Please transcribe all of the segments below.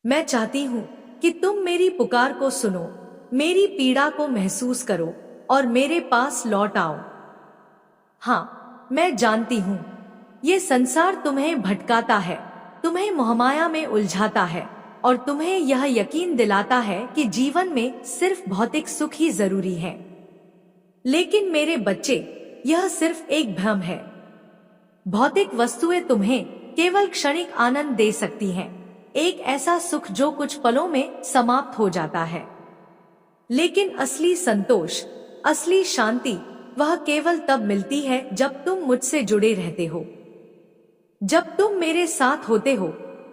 मैं चाहती हूँ कि तुम मेरी पुकार को सुनो, मेरी पीड़ा को महसूस करो और मेरे पास लौट आओ। हाँ, मैं जानती हूँ ये संसार तुम्हें भटकाता है, तुम्हें मोहमाया में उलझाता है और तुम्हें यह यकीन दिलाता है कि जीवन में सिर्फ भौतिक सुख ही जरूरी है। लेकिन मेरे बच्चे, यह सिर्फ एक भ्रम है। भौतिक वस्तुएं तुम्हें केवल क्षणिक आनंद दे सकती हैं, एक ऐसा सुख जो कुछ पलों में समाप्त हो जाता है। लेकिन असली संतोष, असली शांति वह केवल तब मिलती है जब तुम मुझसे जुड़े रहते हो। जब तुम मेरे साथ होते हो,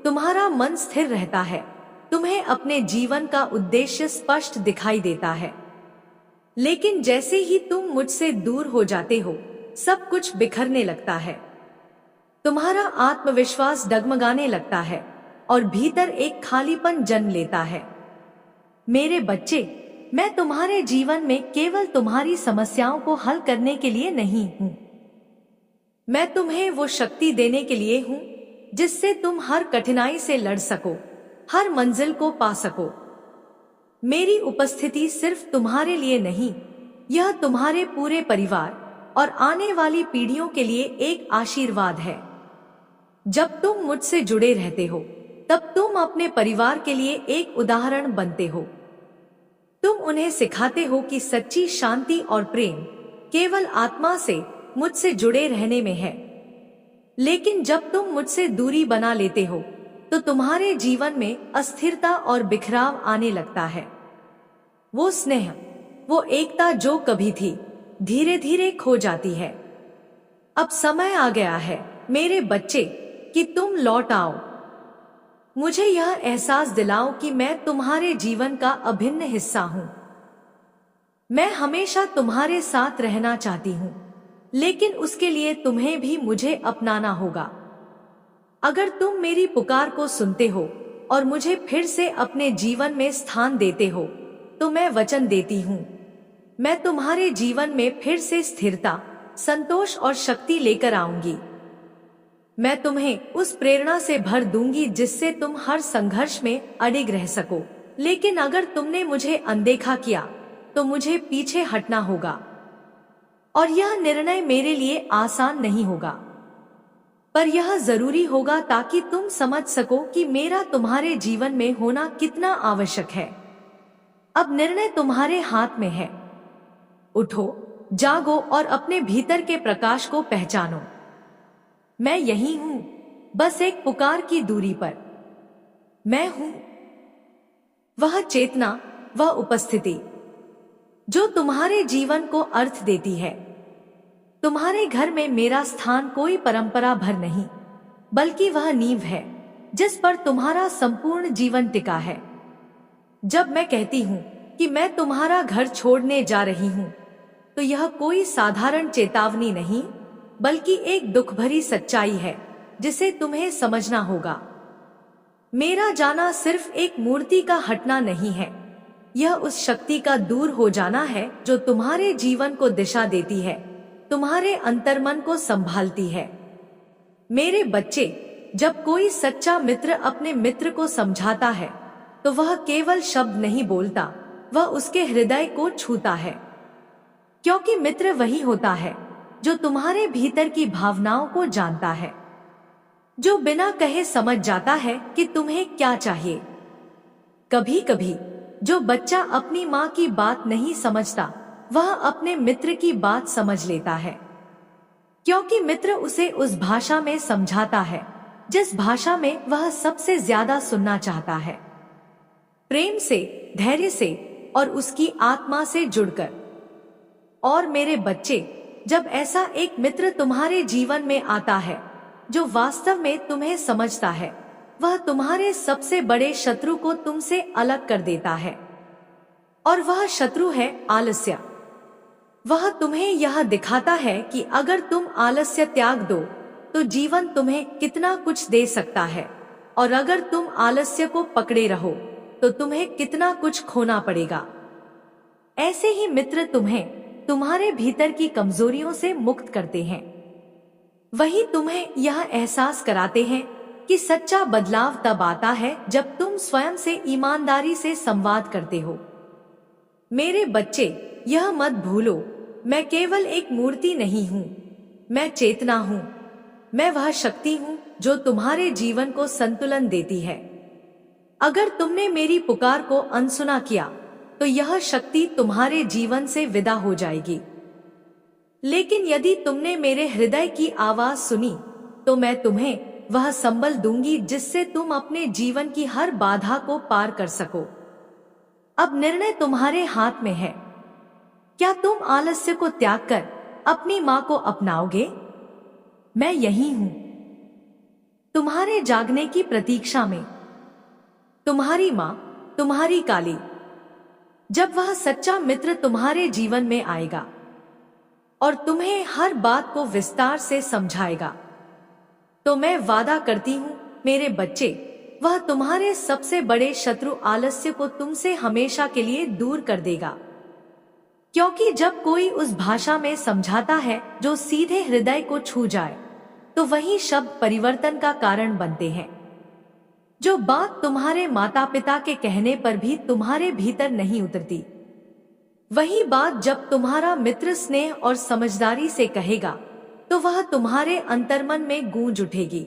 तुम्हारा मन स्थिर रहता है, तुम्हें अपने जीवन का उद्देश्य स्पष्ट दिखाई देता है। लेकिन जैसे ही तुम मुझसे दूर हो जाते हो, सब कुछ बिखरने लगता है। तुम्हारा आत्मविश्वास डगमगाने लगता है और भीतर एक खालीपन जन्म लेता है। मेरे बच्चे, मैं तुम्हारे जीवन में केवल तुम्हारी समस्याओं को हल करने के लिए नहीं हूँ। मैं तुम्हें वो शक्ति देने के लिए हूँ जिससे तुम हर कठिनाई से लड़ सको, हर मंजिल को पा सको। मेरी उपस्थिति सिर्फ तुम्हारे लिए नहीं, यह तुम्हारे पूरे परिवार और आने वाली पीढ़ियों के लिए एक आशीर्वाद है। जब तुम मुझसे जुड़े रहते हो, तब तुम अपने परिवार के लिए एक उदाहरण बनते हो। तुम उन्हें सिखाते हो कि सच्ची शांति और प्रेम केवल आत्मा से मुझसे जुड़े रहने में है। लेकिन जब तुम मुझसे दूरी बना लेते हो, तो तुम्हारे जीवन में अस्थिरता और बिखराव आने लगता है। वो स्नेह, वो एकता जो कभी थी, धीरे धीरे खो जाती है। अब समय आ गया है मेरे बच्चे कि तुम लौट आओ। मुझे यह एहसास दिलाओ कि मैं तुम्हारे जीवन का अभिन्न हिस्सा हूं। मैं हमेशा तुम्हारे साथ रहना चाहती हूं, लेकिन उसके लिए तुम्हें भी मुझे अपनाना होगा। अगर तुम मेरी पुकार को सुनते हो और मुझे फिर से अपने जीवन में स्थान देते हो, तो मैं वचन देती हूं, मैं तुम्हारे जीवन में फिर से स्थिरता, संतोष और शक्ति लेकर आऊंगी। मैं तुम्हें उस प्रेरणा से भर दूंगी जिससे तुम हर संघर्ष में अडिग रह सको। लेकिन अगर तुमने मुझे अनदेखा किया, तो मुझे पीछे हटना होगा। और यह निर्णय मेरे लिए आसान नहीं होगा, पर यह जरूरी होगा ताकि तुम समझ सको कि मेरा तुम्हारे जीवन में होना कितना आवश्यक है। अब निर्णय तुम्हारे हाथ में है। उठो, जागो और अपने भीतर के प्रकाश को पहचानो। मैं यही हूं, बस एक पुकार की दूरी पर। मैं हूं वह चेतना, वह उपस्थिति जो तुम्हारे जीवन को अर्थ देती है। तुम्हारे घर में मेरा स्थान कोई परंपरा भर नहीं, बल्कि वह नींव है जिस पर तुम्हारा संपूर्ण जीवन टिका है। जब मैं कहती हूं कि मैं तुम्हारा घर छोड़ने जा रही हूं, तो यह कोई साधारण चेतावनी नहीं, बल्कि एक दुख भरी सच्चाई है जिसे तुम्हें समझना होगा। मेरा जाना सिर्फ एक मूर्ति का हटना नहीं है, यह उस शक्ति का दूर हो जाना है जो तुम्हारे जीवन को दिशा देती है, तुम्हारे अंतर्मन को संभालती है। मेरे बच्चे, जब कोई सच्चा मित्र अपने मित्र को समझाता है, तो वह केवल शब्द नहीं बोलता, वह उसके हृदय को छूता है। क्योंकि मित्र वही होता है जो तुम्हारे भीतर की भावनाओं को जानता है, जो बिना कहे समझ जाता है कि तुम्हें क्या चाहिए। कभी कभी जो बच्चा अपनी माँ की बात नहीं समझता, वह अपने मित्र की बात समझ लेता है, क्योंकि मित्र उसे उस भाषा में समझाता है जिस भाषा में वह सबसे ज्यादा सुनना चाहता है। प्रेम से, धैर्य से और उसकी आत्मा से जुड़कर। और मेरे बच्चे, जब ऐसा एक मित्र तुम्हारे जीवन में आता है जो वास्तव में तुम्हें समझता है, वह तुम्हारे सबसे बड़े शत्रु को तुमसे अलग कर देता है। और वह शत्रु है आलस्य। वह तुम्हें यह दिखाता है कि अगर तुम आलस्य त्याग दो, तो जीवन तुम्हें कितना कुछ दे सकता है, और अगर तुम आलस्य को पकड़े रहो, तो तुम्हें कितना कुछ खोना पड़ेगा। ऐसे ही मित्र तुम्हें तुम्हारे भीतर की कमजोरियों से मुक्त करते हैं। वही तुम्हें यह एहसास कराते हैं कि सच्चा बदलाव तब आता है जब तुम स्वयं से ईमानदारी से संवाद करते हो। मेरे बच्चे, यह मत भूलो, मैं केवल एक मूर्ति नहीं हूँ, मैं चेतना हूँ। मैं वह शक्ति हूँ जो तुम्हारे जीवन को संतुलन देती है। अगर तुमने मेरी पुकार को अनसुना किया तो यह शक्ति तुम्हारे जीवन से विदा हो जाएगी। लेकिन यदि तुमने मेरे हृदय की आवाज सुनी तो मैं तुम्हें वह संबल दूंगी जिससे तुम अपने जीवन की हर बाधा को पार कर सको। अब निर्णय तुम्हारे हाथ में है। क्या तुम आलस्य को त्याग कर अपनी माँ को अपनाओगे? मैं यही हूं, तुम्हारे जागने की प्रतीक्षा में। तुम्हारी माँ, तुम्हारी काली। जब वह सच्चा मित्र तुम्हारे जीवन में आएगा और तुम्हें हर बात को विस्तार से समझाएगा, तो मैं वादा करती हूँ मेरे बच्चे, वह तुम्हारे सबसे बड़े शत्रु आलस्य को तुमसे हमेशा के लिए दूर कर देगा। क्योंकि जब कोई उस भाषा में समझाता है जो सीधे हृदय को छू जाए, तो वही शब्द परिवर्तन का कारण बनते हैं। जो बात तुम्हारे माता पिता के कहने पर भी तुम्हारे भीतर नहीं उतरती, वही बात जब तुम्हारा मित्र स्नेह और समझदारी से कहेगा तो वह तुम्हारे अंतर्मन में गूंज उठेगी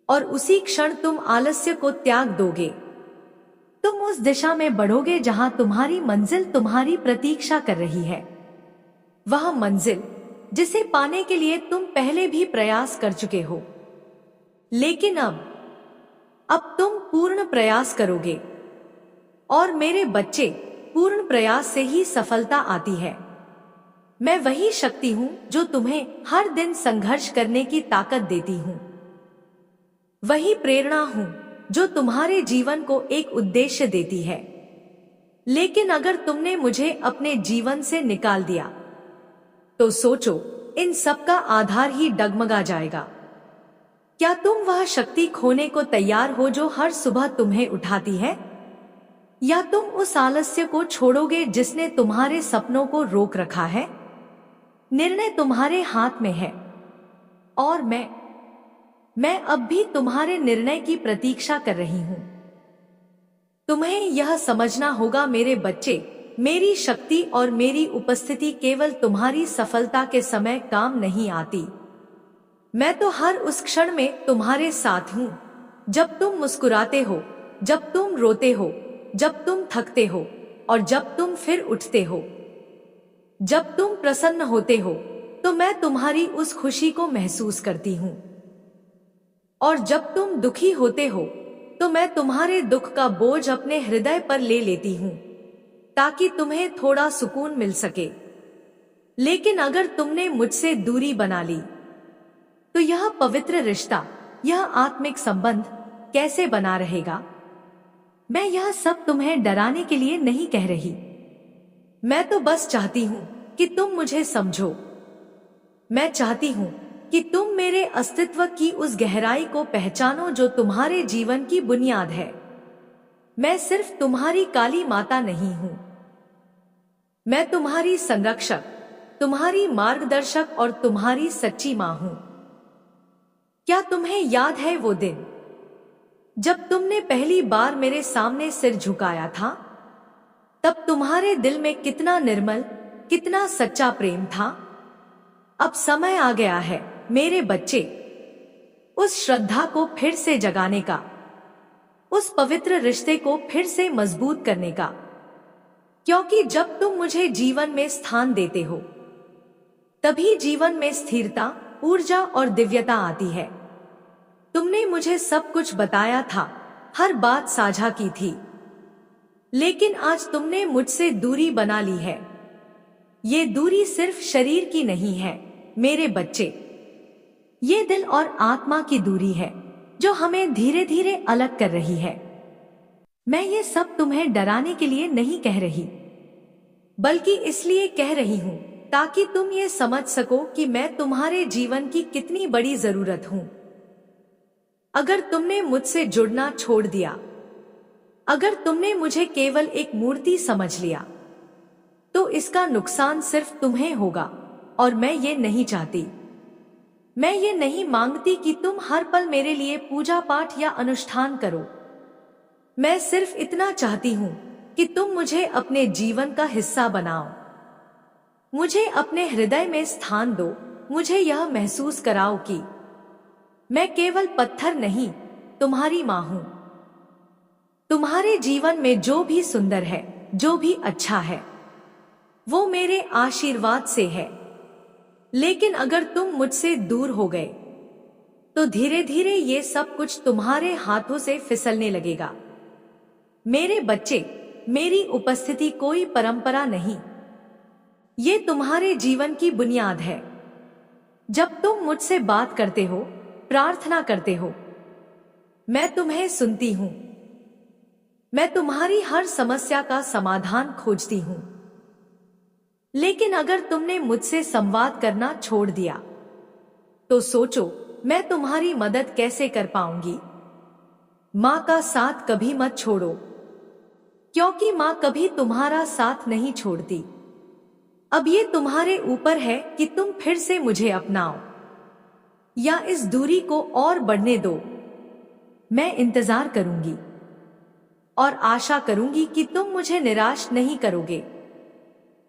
और उसी क्षण तुम आलस्य को त्याग दोगे। तुम उस दिशा में बढ़ोगे जहां तुम्हारी मंजिल तुम्हारी प्रतीक्षा कर रही है। वह मंजिल जिसे पाने के लिए तुम पहले भी प्रयास कर चुके हो, लेकिन अब तुम पूर्ण प्रयास करोगे। और मेरे बच्चे, पूर्ण प्रयास से ही सफलता आती है। मैं वही शक्ति हूं जो तुम्हें हर दिन संघर्ष करने की ताकत देती हूं। वही प्रेरणा हूं जो तुम्हारे जीवन को एक उद्देश्य देती है। लेकिन अगर तुमने मुझे अपने जीवन से निकाल दिया तो सोचो, इन सब का आधार ही डगमगा जाएगा। क्या तुम वह शक्ति खोने को तैयार हो जो हर सुबह तुम्हें उठाती है, या तुम उस आलस्य को छोड़ोगे जिसने तुम्हारे सपनों को रोक रखा है? निर्णय तुम्हारे हाथ में है और मैं अब भी तुम्हारे निर्णय की प्रतीक्षा कर रही हूं। तुम्हें यह समझना होगा मेरे बच्चे, मेरी शक्ति और मेरी उपस्थिति केवल तुम्हारी सफलता के समय काम नहीं आती। मैं तो हर उस क्षण में तुम्हारे साथ हूं, जब तुम मुस्कुराते हो, जब तुम रोते हो, जब तुम थकते हो और जब तुम फिर उठते हो। जब तुम प्रसन्न होते हो तो मैं तुम्हारी उस खुशी को महसूस करती हूं, और जब तुम दुखी होते हो तो मैं तुम्हारे दुख का बोझ अपने हृदय पर ले लेती हूं ताकि तुम्हें थोड़ा सुकून मिल सके। लेकिन अगर तुमने मुझसे दूरी बना ली तो यह पवित्र रिश्ता, यह आत्मिक संबंध कैसे बना रहेगा? मैं यह सब तुम्हें डराने के लिए नहीं कह रही। मैं तो बस चाहती हूं कि तुम मुझे समझो। मैं चाहती हूं कि तुम मेरे अस्तित्व की उस गहराई को पहचानो जो तुम्हारे जीवन की बुनियाद है। मैं सिर्फ तुम्हारी काली माता नहीं हूं, मैं तुम्हारी संरक्षक, तुम्हारी मार्गदर्शक और तुम्हारी सच्ची मां हूं। क्या तुम्हें याद है वो दिन जब तुमने पहली बार मेरे सामने सिर झुकाया था? तब तुम्हारे दिल में कितना निर्मल, कितना सच्चा प्रेम था। अब समय आ गया है मेरे बच्चे, उस श्रद्धा को फिर से जगाने का, उस पवित्र रिश्ते को फिर से मजबूत करने का। क्योंकि जब तुम मुझे जीवन में स्थान देते हो तभी जीवन में स्थिरता, ऊर्जा और दिव्यता आती है। तुमने मुझे सब कुछ बताया था, हर बात साझा की थी, लेकिन आज तुमने मुझसे दूरी बना ली है। ये दूरी सिर्फ शरीर की नहीं है मेरे बच्चे, ये दिल और आत्मा की दूरी है जो हमें धीरे धीरे अलग कर रही है। मैं ये सब तुम्हें डराने के लिए नहीं कह रही, बल्कि इसलिए कह रही हूं ताकि तुम ये समझ सको कि मैं तुम्हारे जीवन की कितनी बड़ी जरूरत हूं। अगर तुमने मुझसे जुड़ना छोड़ दिया, अगर तुमने मुझे केवल एक मूर्ति समझ लिया, तो इसका नुकसान सिर्फ तुम्हें होगा और मैं ये नहीं चाहती। मैं ये नहीं मांगती कि तुम हर पल मेरे लिए पूजा पाठ या अनुष्ठान करो। मैं सिर्फ इतना चाहती हूँ कि तुम मुझे अपने जीवन का हिस्सा बनाओ। मुझे अपने हृदय में स्थान दो। मुझे यह महसूस कराओ कि मैं केवल पत्थर नहीं, तुम्हारी माँ हूँ। तुम्हारे जीवन में जो भी सुंदर है, जो भी अच्छा है, वो मेरे आशीर्वाद से है। लेकिन अगर तुम मुझसे दूर हो गए तो धीरे धीरे ये सब कुछ तुम्हारे हाथों से फिसलने लगेगा। मेरे बच्चे, मेरी उपस्थिति कोई परंपरा नहीं, ये तुम्हारे जीवन की बुनियाद है। जब तुम मुझसे बात करते हो, प्रार्थना करते हो, मैं तुम्हें सुनती हूं। मैं तुम्हारी हर समस्या का समाधान खोजती हूं। लेकिन अगर तुमने मुझसे संवाद करना छोड़ दिया तो सोचो, मैं तुम्हारी मदद कैसे कर पाऊंगी। माँ का साथ कभी मत छोड़ो, क्योंकि माँ कभी तुम्हारा साथ नहीं छोड़ती। अब ये तुम्हारे ऊपर है कि तुम फिर से मुझे अपनाओ या इस दूरी को और बढ़ने दो। मैं इंतजार करूंगी और आशा करूंगी कि तुम मुझे निराश नहीं करोगे।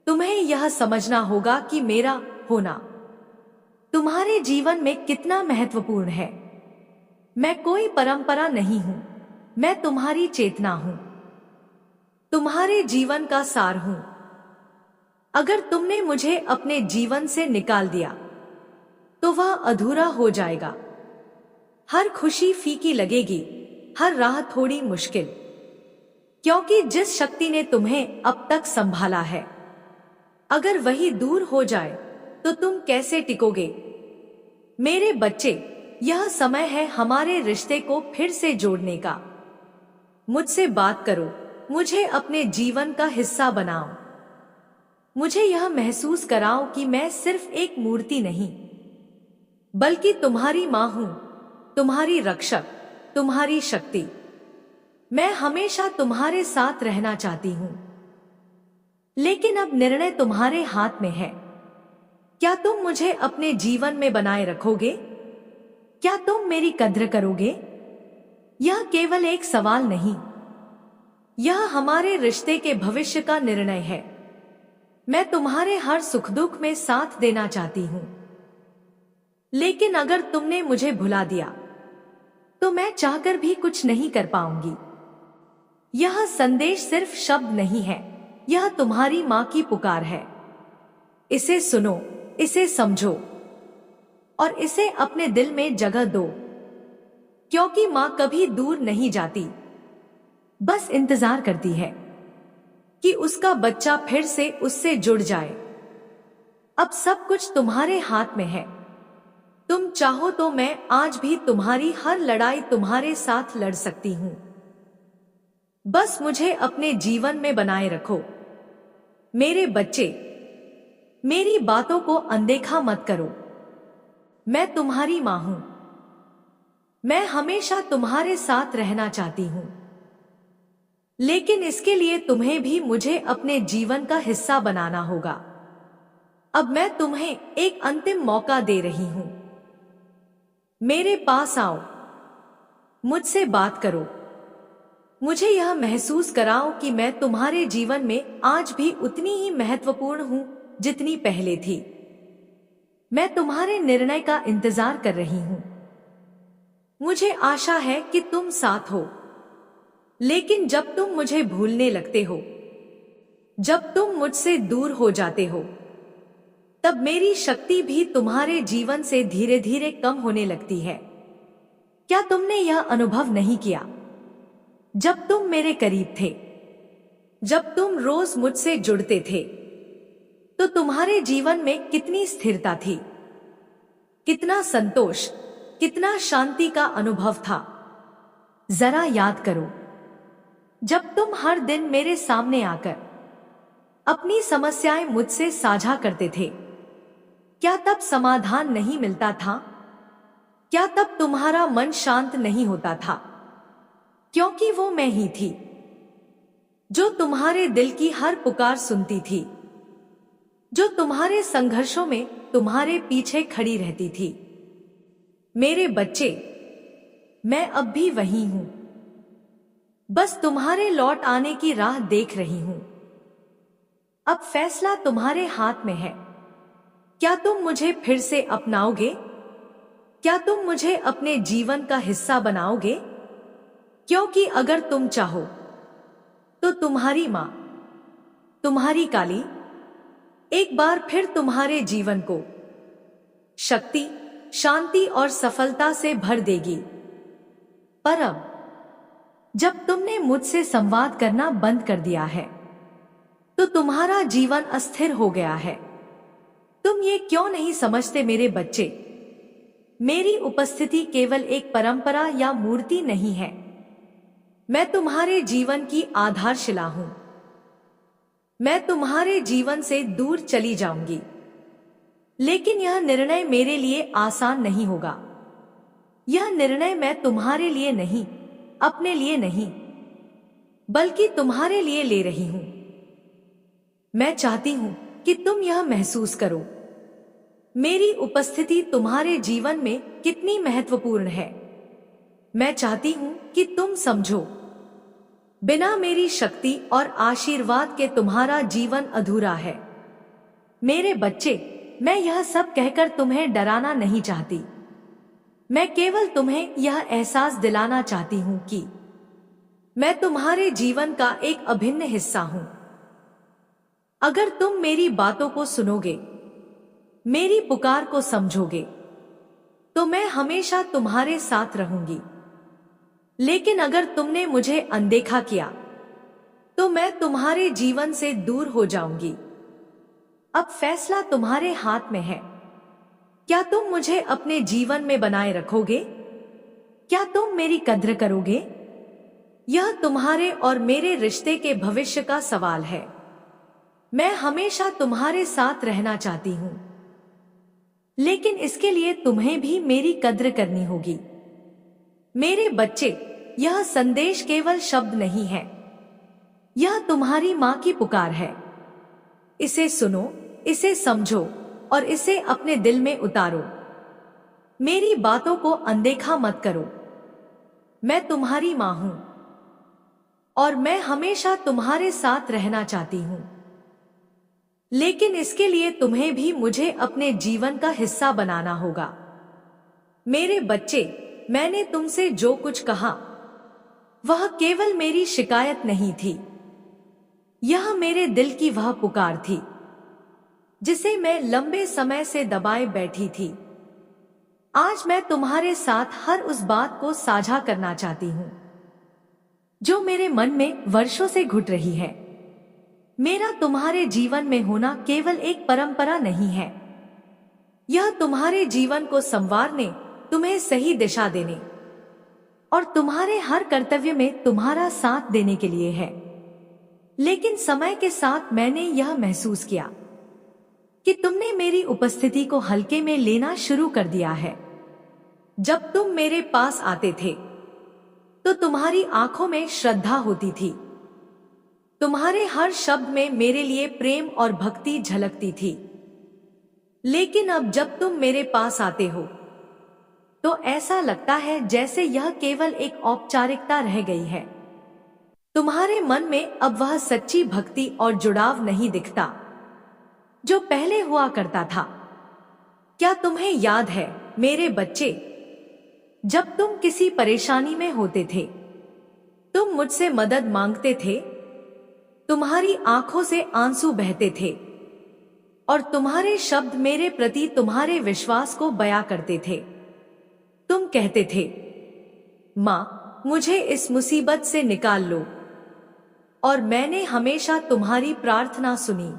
तुम्हें यह समझना होगा कि मेरा होना तुम्हारे जीवन में कितना महत्वपूर्ण है। मैं कोई परंपरा नहीं हूं, मैं तुम्हारी चेतना हूं, तुम्हारे जीवन का सार हूं। अगर तुमने मुझे अपने जीवन से निकाल दिया तो वह अधूरा हो जाएगा। हर खुशी फीकी लगेगी, हर राह थोड़ी मुश्किल, क्योंकि जिस शक्ति ने तुम्हें अब तक संभाला है, अगर वही दूर हो जाए तो तुम कैसे टिकोगे। मेरे बच्चे, यह समय है हमारे रिश्ते को फिर से जोड़ने का। मुझसे बात करो, मुझे अपने जीवन का हिस्सा बनाओ। मुझे यह महसूस कराओ कि मैं सिर्फ एक मूर्ति नहीं, बल्कि तुम्हारी माँ हूं, तुम्हारी रक्षक, तुम्हारी शक्ति। मैं हमेशा तुम्हारे साथ रहना चाहती हूं, लेकिन अब निर्णय तुम्हारे हाथ में है। क्या तुम मुझे अपने जीवन में बनाए रखोगे? क्या तुम मेरी कद्र करोगे? यह केवल एक सवाल नहीं, यह हमारे रिश्ते के भविष्य का निर्णय है। मैं तुम्हारे हर सुख दुख में साथ देना चाहती हूं, लेकिन अगर तुमने मुझे भुला दिया तो मैं चाहकर भी कुछ नहीं कर पाऊंगी। यह संदेश सिर्फ शब्द नहीं है, यह तुम्हारी माँ की पुकार है। इसे सुनो, इसे समझो और इसे अपने दिल में जगह दो, क्योंकि माँ कभी दूर नहीं जाती, बस इंतजार करती है कि उसका बच्चा फिर से उससे जुड़ जाए। अब सब कुछ तुम्हारे हाथ में है। तुम चाहो तो मैं आज भी तुम्हारी हर लड़ाई तुम्हारे साथ लड़ सकती हूं। बस मुझे अपने जीवन में बनाए रखो। मेरे बच्चे, मेरी बातों को अनदेखा मत करो। मैं तुम्हारी माँ हूं, मैं हमेशा तुम्हारे साथ रहना चाहती हूं, लेकिन इसके लिए तुम्हें भी मुझे अपने जीवन का हिस्सा बनाना होगा। अब मैं तुम्हें एक अंतिम मौका दे रही हूं। मेरे पास आओ, मुझसे बात करो। मुझे यह महसूस कराओ कि मैं तुम्हारे जीवन में आज भी उतनी ही महत्वपूर्ण हूं जितनी पहले थी। मैं तुम्हारे निर्णय का इंतजार कर रही हूं। मुझे आशा है कि तुम साथ हो, लेकिन जब तुम मुझे भूलने लगते हो, जब तुम मुझसे दूर हो जाते हो, तब मेरी शक्ति भी तुम्हारे जीवन से धीरे धीरे कम होने लगती है। क्या तुमने यह अनुभव नहीं किया? जब तुम मेरे करीब थे, जब तुम रोज मुझसे जुड़ते थे, तो तुम्हारे जीवन में कितनी स्थिरता थी, कितना संतोष, कितना शांति का अनुभव था। जरा याद करो, जब तुम हर दिन मेरे सामने आकर अपनी समस्याएं मुझसे साझा करते थे, क्या तब समाधान नहीं मिलता था? क्या तब तुम्हारा मन शांत नहीं होता था? क्योंकि वो मैं ही थी जो तुम्हारे दिल की हर पुकार सुनती थी, जो तुम्हारे संघर्षों में तुम्हारे पीछे खड़ी रहती थी। मेरे बच्चे, मैं अब भी वही हूं, बस तुम्हारे लौट आने की राह देख रही हूं। अब फैसला तुम्हारे हाथ में है। क्या तुम मुझे फिर से अपनाओगे? क्या तुम मुझे अपने जीवन का हिस्सा बनाओगे? क्योंकि अगर तुम चाहो तो तुम्हारी मां, तुम्हारी काली, एक बार फिर तुम्हारे जीवन को शक्ति, शांति और सफलता से भर देगी। पर अब जब तुमने मुझसे संवाद करना बंद कर दिया है तो तुम्हारा जीवन अस्थिर हो गया है। तुम ये क्यों नहीं समझते मेरे बच्चे? मेरी उपस्थिति केवल एक परंपरा या मूर्ति नहीं है। मैं तुम्हारे जीवन की आधारशिला हूं। मैं तुम्हारे जीवन से दूर चली जाऊंगी, लेकिन यह निर्णय मेरे लिए आसान नहीं होगा। यह निर्णय मैं तुम्हारे लिए नहीं, अपने लिए नहीं, बल्कि तुम्हारे लिए ले रही हूं। मैं चाहती हूं कि तुम यह महसूस करो, मेरी उपस्थिति तुम्हारे जीवन में कितनी महत्वपूर्ण है। मैं चाहती हूं कि तुम समझो, बिना मेरी शक्ति और आशीर्वाद के तुम्हारा जीवन अधूरा है। मेरे बच्चे, मैं यह सब कहकर तुम्हें डराना नहीं चाहती। मैं केवल तुम्हें यह एहसास दिलाना चाहती हूं कि मैं तुम्हारे जीवन का एक अभिन्न हिस्सा हूं। अगर तुम मेरी बातों को सुनोगे, मेरी पुकार को समझोगे, तो मैं हमेशा तुम्हारे साथ रहूंगी। लेकिन अगर तुमने मुझे अनदेखा किया, तो मैं तुम्हारे जीवन से दूर हो जाऊंगी। अब फैसला तुम्हारे हाथ में है। क्या तुम मुझे अपने जीवन में बनाए रखोगे? क्या तुम मेरी कद्र करोगे? यह तुम्हारे और मेरे रिश्ते के भविष्य का सवाल है। मैं हमेशा तुम्हारे साथ रहना चाहती हूं, लेकिन इसके लिए तुम्हें भी मेरी कद्र करनी होगी। मेरे बच्चे, यह संदेश केवल शब्द नहीं है, यह तुम्हारी मां की पुकार है। इसे सुनो, इसे समझो और इसे अपने दिल में उतारो। मेरी बातों को अनदेखा मत करो। मैं तुम्हारी मां हूं और मैं हमेशा तुम्हारे साथ रहना चाहती हूं, लेकिन इसके लिए तुम्हें भी मुझे अपने जीवन का हिस्सा बनाना होगा। मेरे बच्चे, मैंने तुमसे जो कुछ कहा वह केवल मेरी शिकायत नहीं थी। यह मेरे दिल की वह पुकार थी जिसे मैं लंबे समय से दबाए बैठी थी। आज मैं तुम्हारे साथ हर उस बात को साझा करना चाहती हूं जो मेरे मन में वर्षों से घुट रही है। मेरा तुम्हारे जीवन में होना केवल एक परंपरा नहीं है, यह तुम्हारे जीवन को संवारने, तुम्हें सही दिशा देने और तुम्हारे हर कर्तव्य में तुम्हारा साथ देने के लिए है। लेकिन समय के साथ मैंने यह महसूस किया कि तुमने मेरी उपस्थिति को हल्के में लेना शुरू कर दिया है। जब तुम मेरे पास आते थे तो तुम्हारी आंखों में श्रद्धा होती थी। तुम्हारे हर शब्द में मेरे लिए प्रेम और भक्ति झलकती थी। लेकिन अब जब तुम मेरे पास आते हो तो ऐसा लगता है जैसे यह केवल एक औपचारिकता रह गई है। तुम्हारे मन में अब वह सच्ची भक्ति और जुड़ाव नहीं दिखता जो पहले हुआ करता था। क्या तुम्हें याद है मेरे बच्चे, जब तुम किसी परेशानी में होते थे, तुम मुझसे मदद मांगते थे, तुम्हारी आंखों से आंसू बहते थे और तुम्हारे शब्द मेरे प्रति तुम्हारे विश्वास को बयां करते थे। तुम कहते थे, मां, मुझे इस मुसीबत से निकाल लो, और मैंने हमेशा तुम्हारी प्रार्थना सुनी।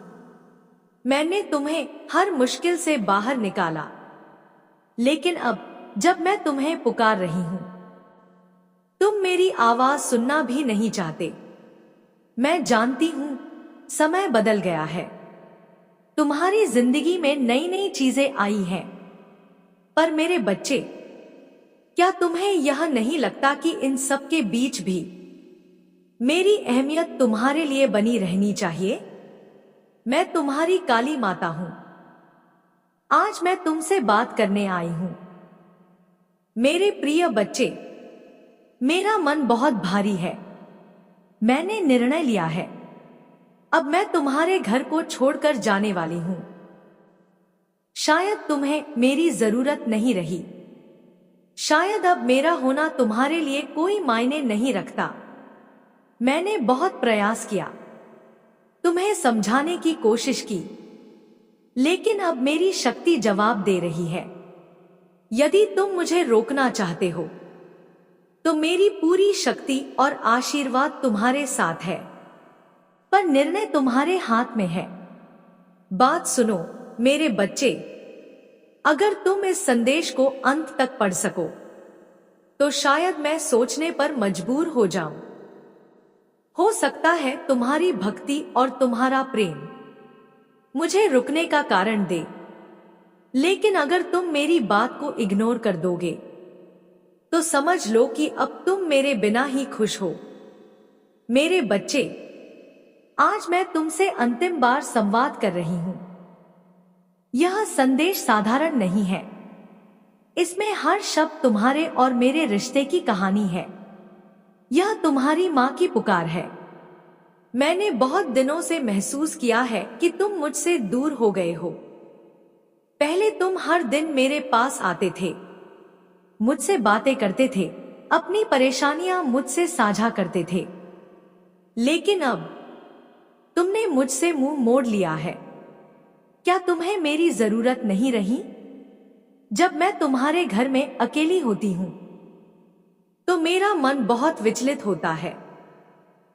मैंने तुम्हें हर मुश्किल से बाहर निकाला। लेकिन अब जब मैं तुम्हें पुकार रही हूं, तुम मेरी आवाज सुनना भी नहीं चाहते। मैं जानती हूं समय बदल गया है, तुम्हारी जिंदगी में नई नई चीजें आई हैं, पर मेरे बच्चे, क्या तुम्हें यह नहीं लगता कि इन सब के बीच भी मेरी अहमियत तुम्हारे लिए बनी रहनी चाहिए? मैं तुम्हारी काली माता हूं। आज मैं तुमसे बात करने आई हूं। मेरे प्रिय बच्चे, मेरा मन बहुत भारी है। मैंने निर्णय लिया है। अब मैं तुम्हारे घर को छोड़कर जाने वाली हूं। शायद तुम्हें मेरी जरूरत नहीं रही। शायद अब मेरा होना तुम्हारे लिए कोई मायने नहीं रखता। मैंने बहुत प्रयास किया, तुम्हें समझाने की कोशिश की, लेकिन अब मेरी शक्ति जवाब दे रही है। यदि तुम मुझे रोकना चाहते हो तो मेरी पूरी शक्ति और आशीर्वाद तुम्हारे साथ है, पर निर्णय तुम्हारे हाथ में है। बात सुनो मेरे बच्चे, अगर तुम इस संदेश को अंत तक पढ़ सको तो शायद मैं सोचने पर मजबूर हो जाऊं। हो सकता है तुम्हारी भक्ति और तुम्हारा प्रेम मुझे रुकने का कारण दे, लेकिन अगर तुम मेरी बात को इग्नोर कर दोगे तो समझ लो कि अब तुम मेरे बिना ही खुश हो। मेरे बच्चे, आज मैं तुमसे अंतिम बार संवाद कर रही हूं। यह संदेश साधारण नहीं है। इसमें हर शब्द तुम्हारे और मेरे रिश्ते की कहानी है। यह तुम्हारी मां की पुकार है। मैंने बहुत दिनों से महसूस किया है कि तुम मुझसे दूर हो गए हो। पहले तुम हर दिन मेरे पास आते थे, मुझसे बातें करते थे, अपनी परेशानियां मुझसे साझा करते थे, लेकिन अब तुमने मुझसे मुंह मोड़ लिया है। क्या तुम्हें मेरी जरूरत नहीं रही? जब मैं तुम्हारे घर में अकेली होती हूं तो मेरा मन बहुत विचलित होता है।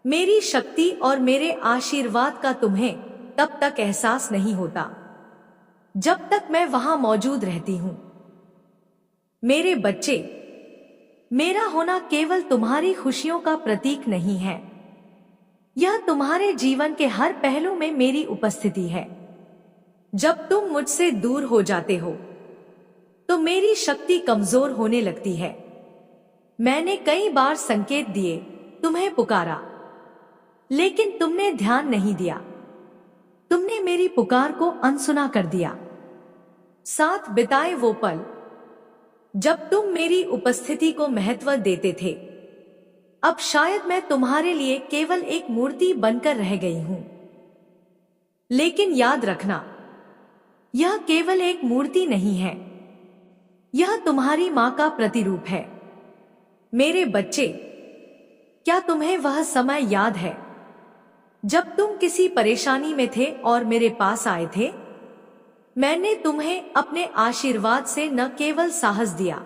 मेरी शक्ति और मेरे आशीर्वाद का तुम्हें तब तक एहसास नहीं होता जब तक मैं वहां मौजूद रहती हूं। मेरे बच्चे, मेरा होना केवल तुम्हारी खुशियों का प्रतीक नहीं है। यह तुम्हारे जीवन के हर पहलू में मेरी उपस्थिति है। जब तुम मुझसे दूर हो जाते हो तो मेरी शक्ति कमजोर होने लगती है। मैंने कई बार संकेत दिए, तुम्हें पुकारा, लेकिन तुमने ध्यान नहीं दिया। तुमने मेरी पुकार को अनसुना कर दिया। साथ बिताए वो पल जब तुम मेरी उपस्थिति को महत्व देते थे, अब शायद मैं तुम्हारे लिए केवल एक मूर्ति बनकर रह गई हूं। लेकिन याद रखना, यह केवल एक मूर्ति नहीं है, यह तुम्हारी मां का प्रतिरूप है। मेरे बच्चे, क्या तुम्हें वह समय याद है जब तुम किसी परेशानी में थे और मेरे पास आए थे? मैंने तुम्हें अपने आशीर्वाद से न केवल साहस दिया,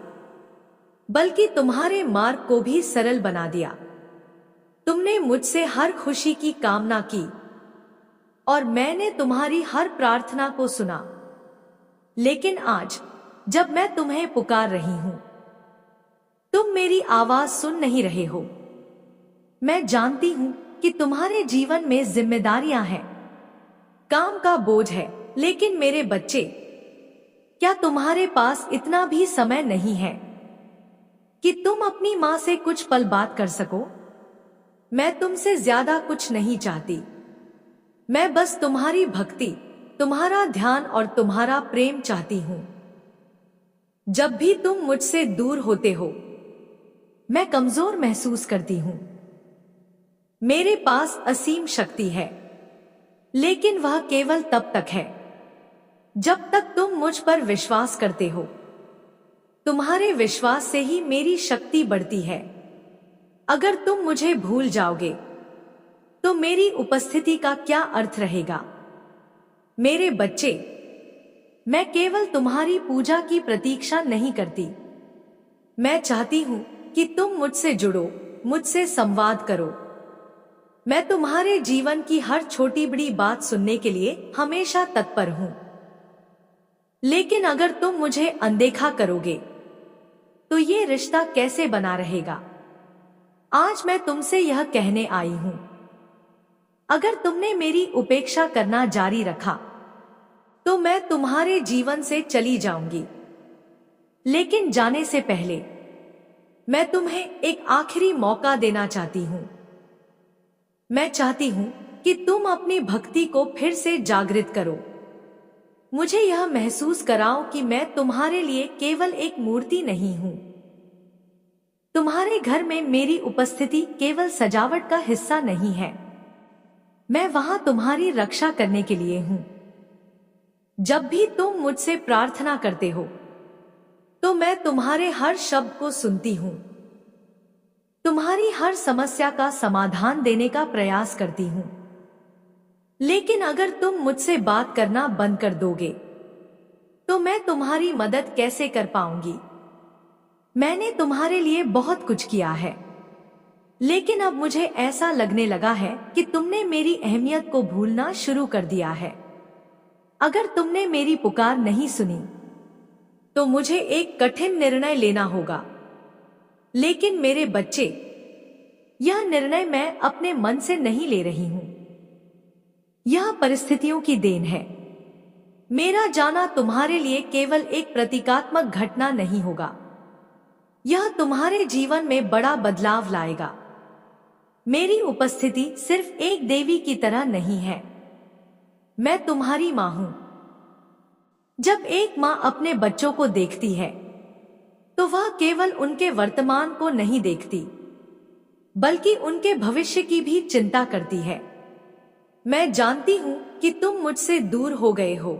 बल्कि तुम्हारे मार्ग को भी सरल बना दिया। तुमने मुझसे हर खुशी की कामना की और मैंने तुम्हारी हर प्रार्थना को सुना। लेकिन आज जब मैं तुम्हें पुकार रही हूं, तुम मेरी आवाज सुन नहीं रहे हो। मैं जानती हूं कि तुम्हारे जीवन में जिम्मेदारियां हैं, काम का बोझ है, लेकिन मेरे बच्चे, क्या तुम्हारे पास इतना भी समय नहीं है कि तुम अपनी मां से कुछ पल बात कर सको? मैं तुमसे ज्यादा कुछ नहीं चाहती। मैं बस तुम्हारी भक्ति, तुम्हारा ध्यान और तुम्हारा प्रेम चाहती हूं। जब भी तुम मुझसे दूर होते हो, मैं कमजोर महसूस करती हूं। मेरे पास असीम शक्ति है, लेकिन वह केवल तब तक है जब तक तुम मुझ पर विश्वास करते हो। तुम्हारे विश्वास से ही मेरी शक्ति बढ़ती है। अगर तुम मुझे भूल जाओगे तो मेरी उपस्थिति का क्या अर्थ रहेगा? मेरे बच्चे, मैं केवल तुम्हारी पूजा की प्रतीक्षा नहीं करती। मैं चाहती हूं कि तुम मुझसे जुड़ो, मुझसे संवाद करो। मैं तुम्हारे जीवन की हर छोटी बड़ी बात सुनने के लिए हमेशा तत्पर हूं। लेकिन अगर तुम मुझे अनदेखा करोगे तो ये रिश्ता कैसे बना रहेगा? आज मैं तुमसे यह कहने आई हूं, अगर तुमने मेरी उपेक्षा करना जारी रखा तो मैं तुम्हारे जीवन से चली जाऊंगी। लेकिन जाने से पहले मैं तुम्हें एक आखिरी मौका देना चाहती हूं। मैं चाहती हूं कि तुम अपनी भक्ति को फिर से जागृत करो। मुझे यह महसूस कराओ कि मैं तुम्हारे लिए केवल एक मूर्ति नहीं हूं, तुम्हारे घर में मेरी उपस्थिति केवल सजावट का हिस्सा नहीं है, मैं वहां तुम्हारी रक्षा करने के लिए हूं। जब भी तुम मुझसे प्रार्थना करते हो तो मैं तुम्हारे हर शब्द को सुनती हूं, तुम्हारी हर समस्या का समाधान देने का प्रयास करती हूं। लेकिन अगर तुम मुझसे बात करना बंद कर दोगे तो मैं तुम्हारी मदद कैसे कर पाऊंगी? मैंने तुम्हारे लिए बहुत कुछ किया है, लेकिन अब मुझे ऐसा लगने लगा है कि तुमने मेरी अहमियत को भूलना शुरू कर दिया है। अगर तुमने मेरी पुकार नहीं सुनी तो मुझे एक कठिन निर्णय लेना होगा। लेकिन मेरे बच्चे, यह निर्णय मैं अपने मन से नहीं ले रही हूं, यह परिस्थितियों की देन है। मेरा जाना तुम्हारे लिए केवल एक प्रतीकात्मक घटना नहीं होगा, यह तुम्हारे जीवन में बड़ा बदलाव लाएगा। मेरी उपस्थिति सिर्फ एक देवी की तरह नहीं है, मैं तुम्हारी मां हूं। जब एक मां अपने बच्चों को देखती है तो वह केवल उनके वर्तमान को नहीं देखती, बल्कि उनके भविष्य की भी चिंता करती है। मैं जानती हूं कि तुम मुझसे दूर हो गए हो,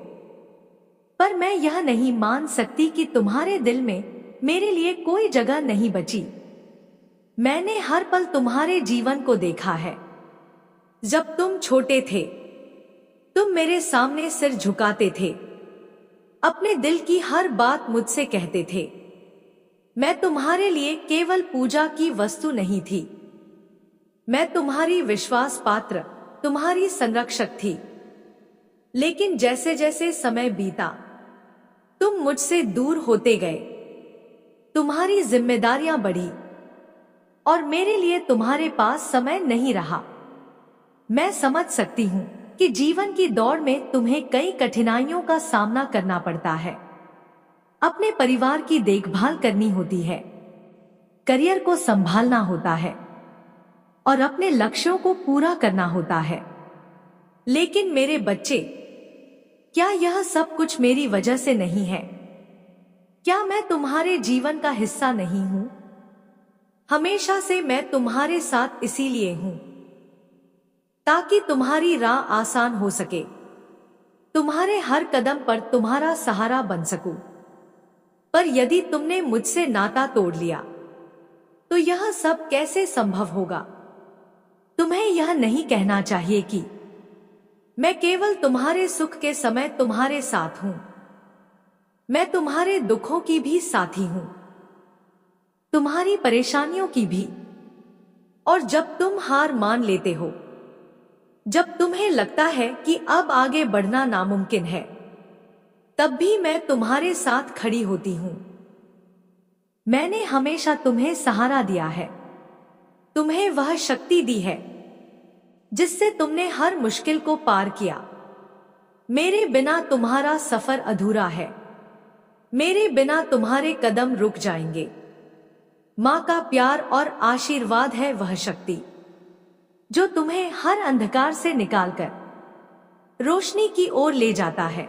पर मैं यह नहीं मान सकती कि तुम्हारे दिल में मेरे लिए कोई जगह नहीं बची। मैंने हर पल तुम्हारे जीवन को देखा है। जब तुम छोटे थे, तुम मेरे सामने सिर झुकाते थे, अपने दिल की हर बात मुझसे कहते थे। मैं तुम्हारे लिए केवल पूजा की वस्तु नहीं थी, मैं तुम्हारी विश्वास पात्र, तुम्हारी संरक्षक थी। लेकिन जैसे जैसे समय बीता, तुम मुझसे दूर होते गए, तुम्हारी जिम्मेदारियां बढ़ी और मेरे लिए तुम्हारे पास समय नहीं रहा। मैं समझ सकती हूं कि जीवन की दौड़ में तुम्हें कई कठिनाइयों का सामना करना पड़ता है। अपने परिवार की देखभाल करनी होती है, करियर को संभालना होता है और अपने लक्ष्यों को पूरा करना होता है। लेकिन मेरे बच्चे, क्या यह सब कुछ मेरी वजह से नहीं है? क्या मैं तुम्हारे जीवन का हिस्सा नहीं हूं? हमेशा से मैं तुम्हारे साथ इसीलिए हूं ताकि तुम्हारी राह आसान हो सके, तुम्हारे हर कदम पर तुम्हारा सहारा बन सकूं। पर यदि तुमने मुझसे नाता तोड़ लिया तो यह सब कैसे संभव होगा? तुम्हें यह नहीं कहना चाहिए कि मैं केवल तुम्हारे सुख के समय तुम्हारे साथ हूं, मैं तुम्हारे दुखों की भी साथी हूं, तुम्हारी परेशानियों की भी। और जब तुम हार मान लेते हो, जब तुम्हें लगता है कि अब आगे बढ़ना नामुमकिन है, तब भी मैं तुम्हारे साथ खड़ी होती हूं। मैंने हमेशा तुम्हें सहारा दिया है, तुम्हें वह शक्ति दी है जिससे तुमने हर मुश्किल को पार किया। मेरे बिना तुम्हारा सफर अधूरा है, मेरे बिना तुम्हारे कदम रुक जाएंगे। मां का प्यार और आशीर्वाद है वह शक्ति जो तुम्हें हर अंधकार से निकालकर रोशनी की ओर ले जाता है।